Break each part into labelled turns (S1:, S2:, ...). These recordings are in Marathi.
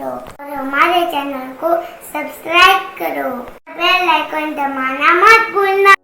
S1: करो और हमारे चैनल को सब्सक्राइब करो। बेल आइकन दबाना मत भूलना।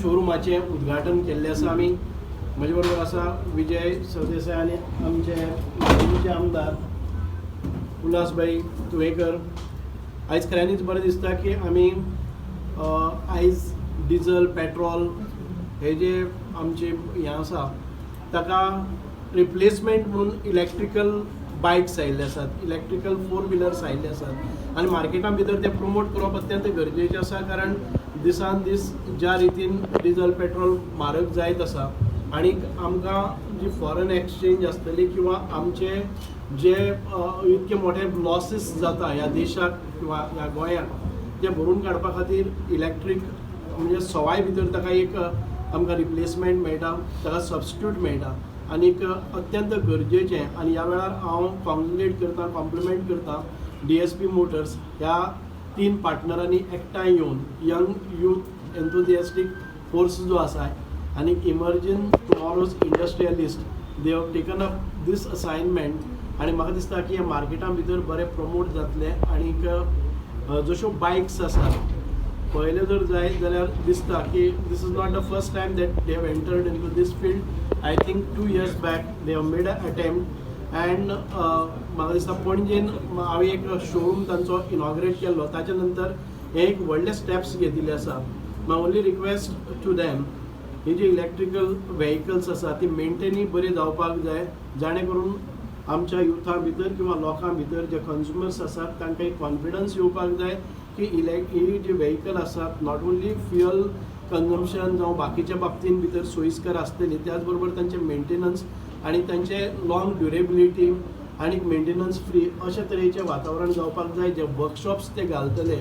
S2: शोरूमाचे उद्घाटन केल्ले आसा आमी म्हजे बरोबर आसा विजय सरदेसाय आनी आमचे मागीरचे आमदार उल्हासभाई तुवेकर। आयज खऱ्यांनीच बरें दिसता की आमी आयज डिजल पेट्रोल हे जे आमचे हें आसा ताका रिप्लेसमेंट म्हणून इलेक्ट्रिकल बायक्स आयिल्ले आसात, इलेक्ट्रिकल 4 व्हिलर्स आयिल्ले आसात आनी मार्केटां भितर ते प्रमोट करप अत्यंत गरजेचें आसा। कारण दिसान दीस ज्या रितीन डिजल पेट्रोल म्हारग जायत आसा आनी आमकां जी फॉरेन एक्सचेंज आसतली किंवा आमचे जे इतके मोठे लॉसीस जाता ह्या देशाक किंवा ह्या गोंयाक ते भरून काडपा खातीर इलेक्ट्रीक म्हणजे सवाय भितर ताका एक आमकां रिप्लेसमेंट मेळटा, ताका सबस्टिट्यूट मेळटा आनीक अत्यंत गरजेचें। आनी ह्या वेळार हांव कॉंग्रेच्युलेट करता, कॉम्प्लिमेंट करता DSP मोटर्स ह्या 3 पार्टनरांनी एकठांय येवन यंग यूथ एन्थुजियास्टीक फोर्स जो आसा आनी emerging tomorrow's industrialist they have taken up this assignment आनी म्हाका दिसता की ह्या मार्केटां भितर बरें प्रमोट जातलें। आनीक जश्यो बायक्स आसात पळयल्यो जर जायत जाल्यार दिसता की this is not the first time that they have entered in to this field. I think 2 years back they have made a attempt and म्हाका दिसता पणजेन हांवें एक शोरूम तांचो इनॉग्रेट केल्लो, ताच्या नंतर हे एक व्हडले स्टेप्स घेतिल्ले आसा। My only request to them ही जी इलेक्ट्रिकल व्हेकल्स आसा ती मेंटेनूय बरी जावपाक जाय, जाणे करून आमच्या युथा भितर किंवा लोकां भितर जे कन्झ्युमर्स आसात तांकां एक कॉन्फिडन्स येवपाक जाय की ही जी व्हेकल आसात नॉट ओन्ली फ्युअल कन्झम्पशन जावं बाकीच्या बाबतींत भितर सोयीस्कर आसतली, त्याच बरोबर तांचे मेंटेनन्स आनी तांचे लॉंग ड्युरेबिलिटी आनी मेंटेनन्स फ्री अशे तरेचें वातावरण जावपाक जाय। जे वर्कशॉप्स ते घालतले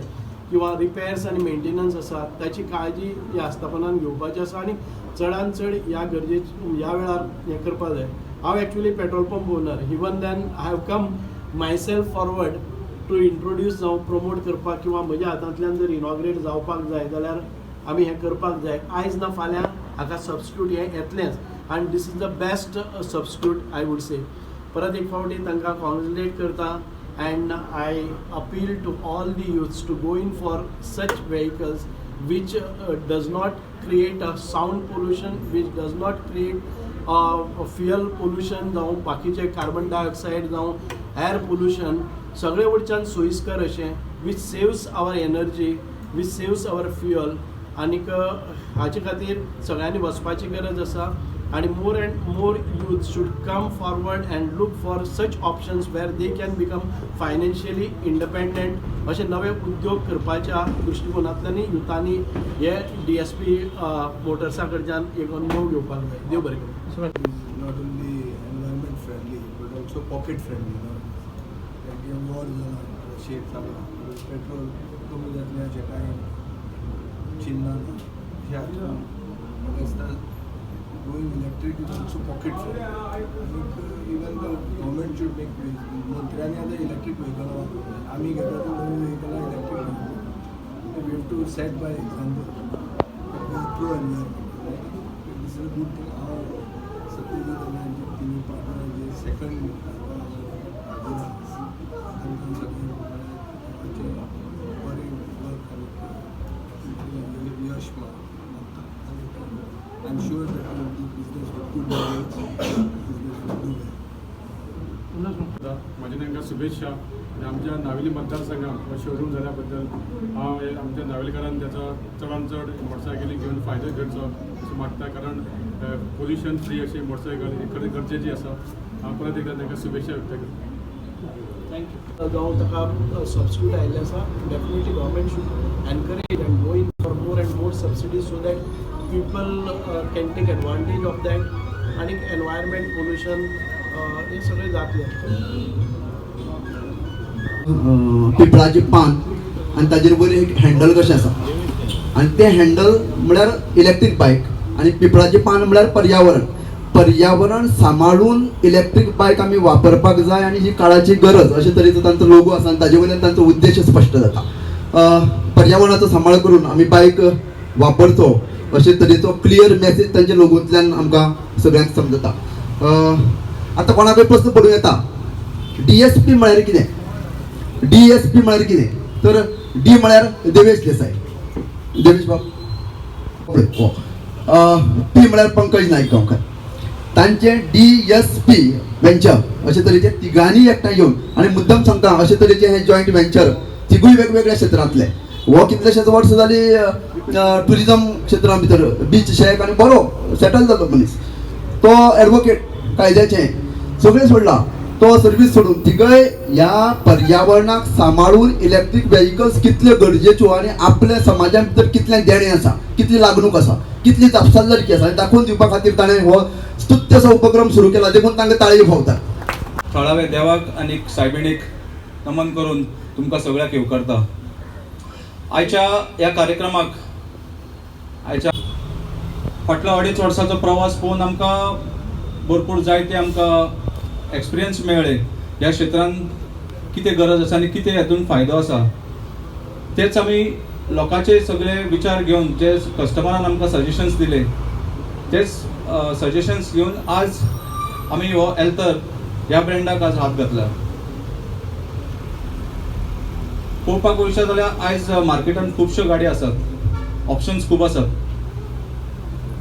S2: किंवा रिपेर्स आनी मेंटेनन्स आसा ताची काळजी ह्या आस्थापनान घेवपाची आसा आनी चडांत चड ह्या ह्या वेळार हें करपाक जाय। हांव actually petrol pump owner, even then I have come myself forward to introduce जावं प्रमोट करपाक किंवा म्हज्या हातांतल्यान जर इनॉग्रेट जावपाक जाय जाल्यार आमी हें करपाक जाय। आयज ना फाल्यां हाका सबस्टिट्यूट हें येतलेंच आनी this is the best substitute I would say. परत एक फावटी तांकां कॉंग्रेच्युलेट करता and I appeal to all the youths to go in for such vehicles which does not create a sound pollution, which does not create fuel pollution जावं बाकीचे कार्बन डायऑक्सायड जावं एअर पोल्युशन सगळे वटच्यान सोयीस्कर अशें which saves our energy, which saves our fuel। आनीक हाचे खातीर सगळ्यांनी वचपाची गरज आसा। आणि more and more youth should come forward and look for such options where they can become financially independent असे नवे उद्योग करपाच्या दृश्टिकोनांतल्यान युथांनी हे DSP मोटर्सा कडच्यान एक अनुभव घेवपाक जाय. देव बरें करूं.
S3: Not only environment friendly but also pocket friendly. Like हे वॉर जाला शेत चालला पेट्रोल कमी जातल्याचे कांय चिन्ह ना ह्या म्हाका दिसता going electric is also pocket friendly. Even the government should make मंत्र्यांनी आता इलेक्ट्रिक व्हेकल वापरले. आम्ही घेता ते नवीन vehicle electric we have to set by example pro environment. This is a good thing. Satyajit आणि तिन्ही पार्टनर जे second Yash I am sure that business good
S4: माझे तांकां शुभेच्छा आणि आमच्या नावेली मतदारसंघात शोरूम झाल्याबद्दल हांव आमच्या नावेलीकारांनी त्याचा चडांत चड मोटरसायकली घेवन फायदो घेवचो अशें मागता. कारण पोल्युशन फ्री अशी मोटरसायकल खरें गरजेची आसा. हांव परत एकदा तांकां शुभेच्छा व्यक्त करता.
S2: थँक्यू. जावं ताका सबसिडी आयिल्ली आसा. Definitely government should encourage and go in for more and more subsidies so that people can take advantage of that आणि एनवायरमेंट पोल्युशन हे सगळे जातले.
S5: पिंपळाचे पान आणि ताजेर वयर एक हँडल कशें आसा आणि ते हँडल म्हळ्यार इलेक्ट्रीक बायक आणि पिंपळाचे पान म्हळ्यार पर्यावरण सांबाळून इलेक्ट्रीक बायक आमी वापरपाक जाय आणि ही काळाची गरज अशे तरेचो तांचो लोगो आसा आणि ताजे वयल्यान तांचो उद्देश स्पश्ट जाता. पर्यावरणाचो सांबाळ करून आमी बायक वापरचो अशे तरेचो क्लियर मॅसेज तांच्या लोगोंतल्यान आमकां सगळ्यांक समजता. आतां कोणाकय प्रश्न पडूं येता DSP म्हळ्यार कितें? DSP म्हळ्यार कितें? तर डी म्हळ्यार देवेश देसाय, देवेश बाब. पी म्हळ्यार पंकज नायक गांवकर. तांचे DSP वेंचर अशे तरेचे तिगांनी एकठांय येवन आणि मुद्दम सांगता अशे तरेचे हे जॉयंट वेंचर तिगूय वेगवेगळ्या क्षेत्रांतले. हो कितलेशेच वर्स जाली टुरिजम क्षेत्रां भितर बीच शेक आणि बरो सेटल जालो मनीस. तो एडवोकेट कायद्याचे सगळें सोडला. तो सर्वीस सोडून तिगय ह्या पर्यावरणाक सांबाळून इलेक्ट्रीक व्हेकल्स कितल्यो गरजेच्यो आणि आपल्या समाजान भितर कितलें देणें आसा, कितली लागणूक आसा, कितली जापसालदारकी आसा हें दाखोवन दिवपा खातीर ताणें हो स्तुत्यसो उपक्रम सुरू केला. देखून तांकां ताळयो फावतात.
S6: थळावे देवाक आनी सायबिणीक नमन करून तुमकां सगळ्याक येवकारता. आयच्या ह्या कार्यक्रमाक आयच्या फाटल्या 2.5 वर्साचो प्रवास पळोवन आमकां भरपूर जायते आमकां एक्सपिरियन्स मेळ्ळे. ह्या क्षेत्रांत कितें गरज आसा आनी कितें हातूंत फायदो आसा तेच आमी लोकांचे सगळे विचार घेवन जे कस्टमरान आमकां सजेशन्स दिले तेच सजेशन्स घेवन आज आमी हो एल्तर ह्या ब्रँडाक आज हात घातला. पळोवपाक वयशा जाल्यार आयज मार्केटांत खुबश्यो गाडी आसात, ऑप्शन्स खूब आसात.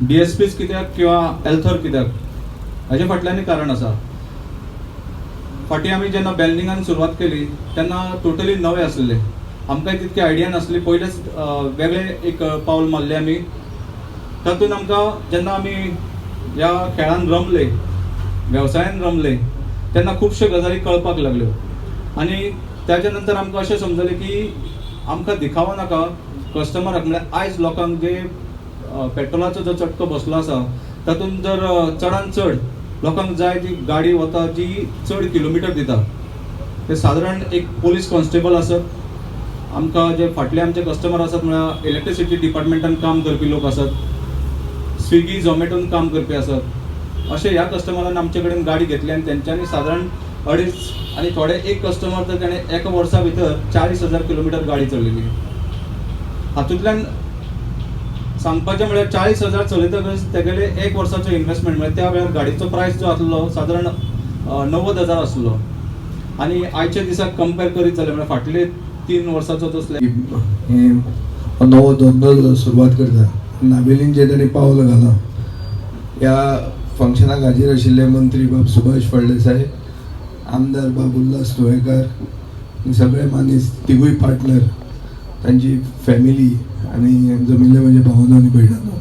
S6: DSPs कित्याक किंवा एल्थर कित्याक हाजे फाटल्यान कारण आसा. फाटीं आमी जेन्ना बेलडिंगान सुरवात केली तेन्ना टोटली नवे आसलेले. आमकां तितकी आयडिया नासली. पयलेच वेगळे एक पावल मारले आमी. तातूंत आमकां जेन्ना आमी ह्या खेळान रमले, वेवसायान रमले तेन्ना खुबश्यो गजाली कळपाक लागल्यो. आनी त्याच्या नंतर आमकां अशें समजलें की आमकां दिखावो नाका कस्टमराक. म्हळ्यार आयज लोकांक जे पेट्रोलाचो जो चटको बसलो आसा तातूंत जर चडांत चड लोकांक जाय ती गाडी वता जी चड किलोमिटर दिता. ते सादारण एक पोलीस कॉन्स्टेबल आसत, आमकां जे फाटले आमचे कस्टमर आसात म्हळ्यार इलेक्ट्रिसिटी डिपार्टमेंटान काम करपी लोक आसात, स्विगी झोमॅटोन काम करपी आसात. अशे ह्या कस्टमरान आमचे कडेन गाडी घेतली आनी तेंच्यांनी सादारण 2.5 आनी थोडे एक कस्टमर तर ताणें एका वर्सा भितर 40,000 किलोमिटर गाडी चलयली. हातूंतल्यान सांगपाचें म्हळ्यार 40,000 चलयतकच तेगेले एक वर्साचो इन्वेस्टमेंट म्हळ्यार त्या वेळार गाडीचो प्रायस जो आसलो सादारण 90,000 आसलो. आनी आयच्या दिसाक कंपेर करीत जाल्यार म्हळ्यार फाटले 3 वर्साचो तसले
S3: नवो धंदो सुरवात करता. नावेलीन जे ताणें पावल घाला ह्या फंक्शनाक हाजीर आशिल्ले मंत्री बाब सुभाष फळदेसाय, आमदार बाब उल्हास न्हयकार, सगळे मानीस तिगूय पार्टनर, तांची फॅमिली आणि जमिल्ले म्हणजे भावनो आनी भयणांनो.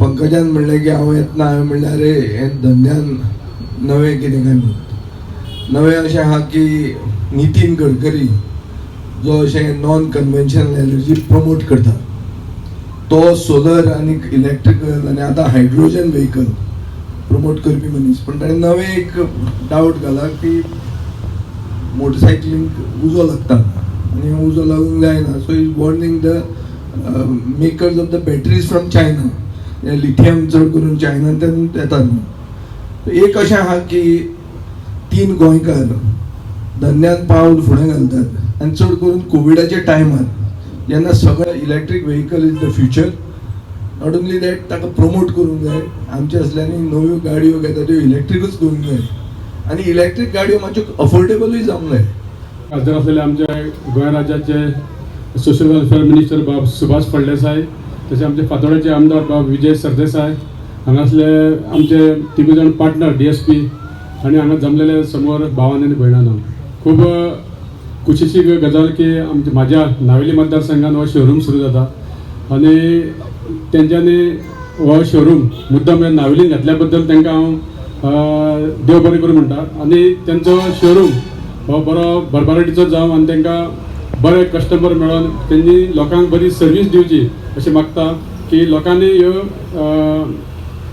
S3: पंकजान म्हणलें की हांव येतना हांवें म्हणलें अरे हें धंद्यान नवें कितें काय म्हणून. नवें अशें आहा की नितीन गडकरी जो अशें नॉन कन्वेन्शनल एनर्जी प्रमोट करता तो सोलर आनी इलेक्ट्रिकल आनी आतां हायड्रोजन व्हेहिकल प्रमोट करपी मनीस. पण ताणें नवें एक डावट घाला की मोटरसायकलींक उजो लागता आनी उजो लागूंक जायना. So is warning the makers of the batteries from China. Lithium चड करून चायनांतल्यान येतात. एक अशें आहा की 3 गोंयकार धंद्यान पावल फुडें घालतात आनी चड करून कोविडाच्या टायमार जेन्ना सगळें electric vehicle is the future. Not only that ताका प्रमोट करूंक जाय. आमच्या असल्यांनी नव्यो गाडयो घेता त्यो इलेक्ट्रिकूच करूंक जाय आनी इलेक्ट्रीक गाडयो मातश्यो अफोर्डेबलूय जावंक जाय.
S4: खासदार असलेले आमच्या गोंय राज्याचे सोशल वेलफेअर मिनिस्टर बाब सुभाष फळदेसाय, तसे आमचे फातोड्याचे आमदार बाब विजय सरदेसाय, हांगासले आमचे तिगूय जाण पार्टनर DSP आनी हांगा जमलेले समोर भावांनी आनी भयणांनो, खूब खुशीची गजाल की म्हाज्या नावेली मतदारसंघात हो शोरूम सुरू जाता आनी तेंच्यांनी हो शोरूम मुद्दम नावेलीन घातल्या बद्दल तांकां हांव देव बरें करूं म्हणटा. आनी तेंचो शोरूम हो बरो भरभराटीचो जावं आनी तांकां बरे कस्टमर मेळोन तेंनी लोकांक बरी सर्वीस दिवची अशें मागता की लोकांनी ह्यो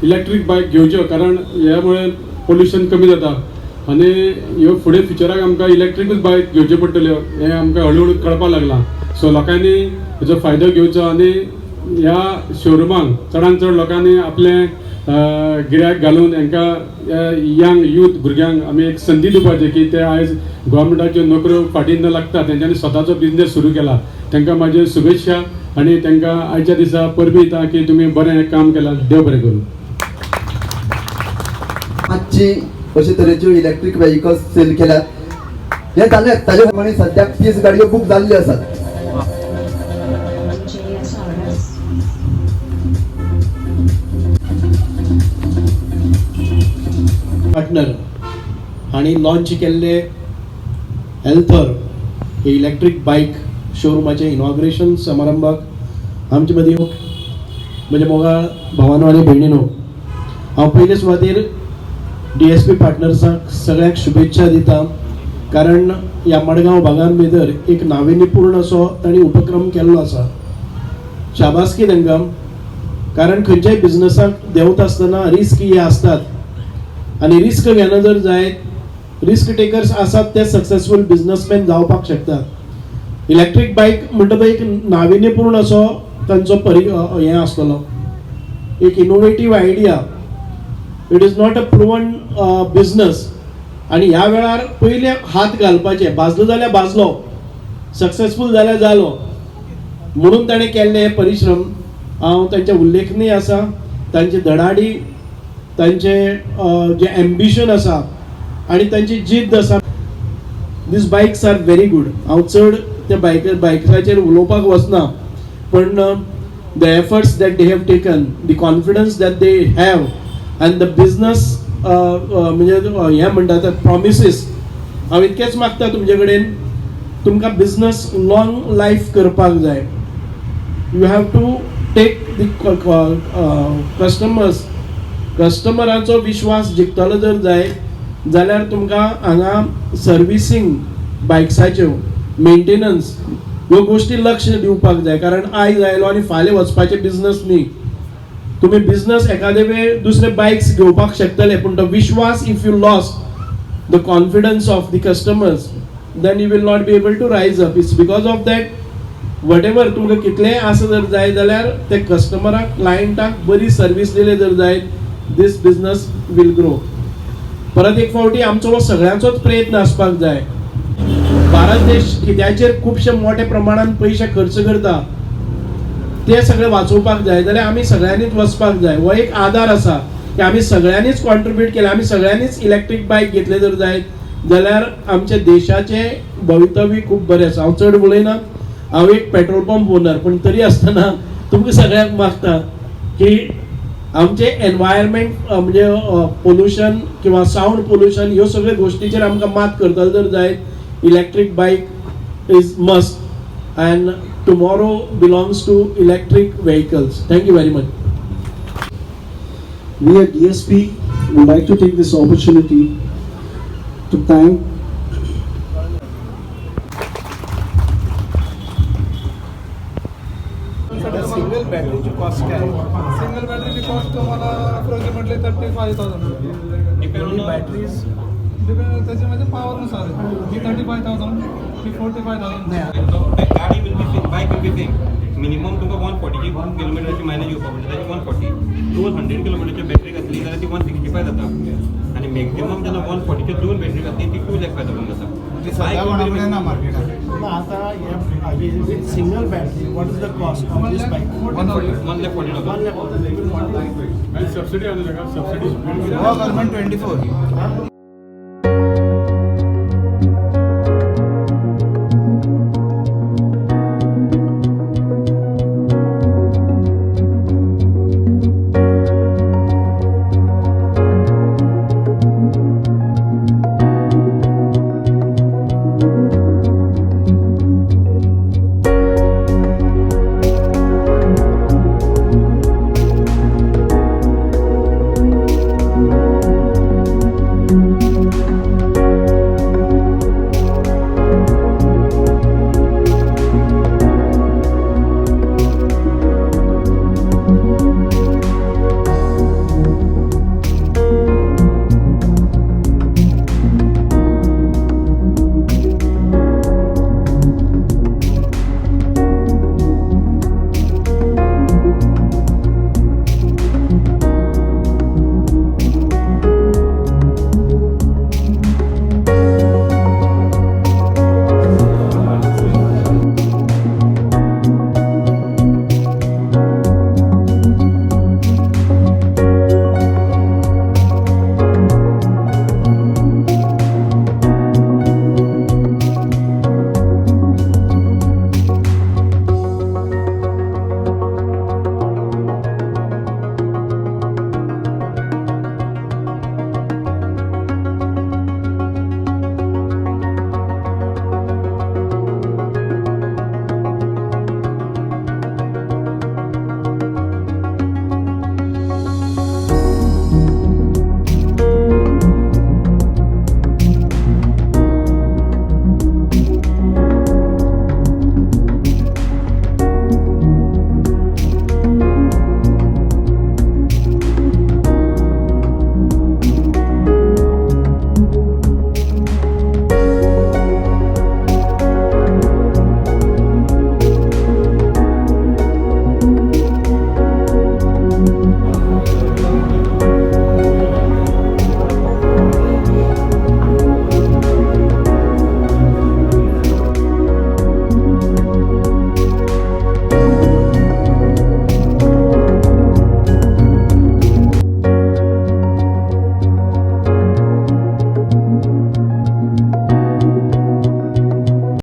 S4: इलेक्ट्रीक बायक घेवच्यो, कारण ह्या मुळे पोल्युशन कमी जाता आनी ह्यो फुडें फ्युचराक आमकां इलेक्ट्रीकूच बायक घेवच्यो पडटल्यो हें आमकां हळू हळू कळपाक लागलां. सो लोकांनी हेचो फायदो घेवचो आनी ह्या शोरुमांक चडांत चड लोकांनी आपलें गिरायक घालून हांकां यंग यूथ भुरग्यांक आमी एक संदी दिवपाची की ते आयज गोवोरमेंटाच्यो नोकऱ्यो फाटीं न लागता तेंच्यांनी स्वताचो बिझनेस सुरू केला. तांकां म्हाज्यो शुभेच्छा आनी तांकां आयच्या दिसा परबी दिता की तुमी बरें काम केलां. देव बरें करूं.
S5: आजची अशे तरेच्यो इलेक्ट्रीक व्हेहिकल्स सेल केल्यात हे जाल्यात ताजे प्रमाणे सद्याक 30 गाडयो बूक जाल्ल्यो आसात.
S2: पार्टनर हांणी लॉन्च केल्ले हेल्थर हे इलेक्ट्रीक बायक शोरूमाचे इनॉग्रेशन समारंभाक आमचे मदीं म्हणजे मोगाळ भावांनो आनी भयणीनो, हांव पयले सुवातेर DSP पार्टनर्सांक सगळ्यांक शुभेच्छा दिता, कारण ह्या मडगांव भागान भितर एक नाविन्यपूर्ण असो तांणी उपक्रम केल्लो आसा. शाबासकी तांकां, कारण खंयच्याय बिझनसाक देंवता आसतना रिस्क हे आसतात आनी रिस्क घेना जर जायत रिस्क टेकर्स आसात ते सक्सेसफूल बिझनसमॅन जावपाक शकतात. इलेक्ट्रीक बायक म्हणटा तो एक नाविन्यपूर्ण असो तांचो हें आसतलो, एक innovative idea. It is not a proven business आनी ह्या वेळार पयले हात घालपाचे, भाजलो जाल्यार भाजलो, सक्सेसफूल जाल्यार जालो म्हणून ताणें केल्ले हे परिश्रम हांव तांचे उल्लेखनीय आसा. तांची धडाडी, तांचे जे एम्बिशन आसा आनी तांची जिद्द आसा. दीस बायक्स आर व्हेरी गूड. हांव चड त्या बायकाचेर उलोवपाक वचना, पण the efforts that they have taken, the confidence that they have and the business म्हणजे हें म्हणटा ते प्रॉमिसीस. हांव इतकेंच मागता तुमचे कडेन, तुमकां बिझनस लॉंग लायफ करपाक जाय. You have to take the कस्टमरांचो विश्वास जिखतलो जर जाय जाल्यार तुमकां हांगा सर्विसींग बायक्साच्यो, मेंटेनन्स ह्यो गोश्टी लक्ष दिवपाक जाय. कारण आयज आयलो आनी फाल्यां वचपाचें बिझनस न्ही. तुम्ही बिझनस एखादे वेळ दुसरे बायक्स घेवपाक शकतले, पूण तो विश्वास if you lost the confidence of the customers then you will not be able to rise up. It's because of that whatever तुमकां कितलेंय आसा जर जाय जाल्यार ते कस्टमराक, क्लायंटाक बरी सर्वीस दिले जर जायत, दीस बिझनस वील ग्रो. परत एक फावटी आमचो हो सगळ्यांचोच प्रयत्न आसपाक जाय. भारत देश कित्याचेर खुबशे मोठ्या प्रमाणात पयशे खर्च करता ते सगळे वाचोवपाक जाय जाल्यार आमी सगळ्यांनीच वचपाक जाय. हो एक आदार आसा की आमी सगळ्यांनीच कॉन्ट्रिब्यूट केला, आमी सगळ्यांनीच इलेक्ट्रीक बायक घेतले जर जायत जाल्यार आमच्या देशाचे भवितव्य खूब बरें आसा. हांव चड उलयना, हांव एक पेट्रोल पंप ओनर, पण तरी आसतना तुमकां सगळ्यांक मागता की आमचे एनवायरमेंट म्हणजे पोल्युशन किंवा साऊंड पोल्युशन ह्यो सगळ्यो गोश्टीचेर आमकां मात करतलो जर जायत इलेक्ट्रीक बायक is must and tomorrow belongs to electric vehicles. Thank you very much.
S7: We at DSP would like to take this opportunity to thank
S2: single बॅटरीची कॉस्ट काय आहे?
S3: सिंगल बॅटरीची कॉस्ट तुम्हाला अप्रॉक्सिमेटली 35,000
S2: डिपेंडिंग बॅटरीज
S3: डिपेंड त्याच्या म्हणजे पॉवरनुसार ही 35,000 ही 45,000
S2: नाही
S8: गाडी will be same bike will be same minimum तुका 140 किलोमीटरची मायलेज येवपाक पडटा त्याची 140 200 किलोमीटरची बॅटरी घातली जाल्यार ती 165 जाता आणि मॅक्झिमम जेन्ना 140चे दोन बॅटरी घातली ती 2 लाख जावन जाता
S3: ती सध्या कोणाकडे ना मार्केटात
S2: मग आता with single battery what is the cost of this bike
S8: 140,000
S4: आणि सबसिडी आली का सबसिडी
S3: गव्हर्नमेंट 24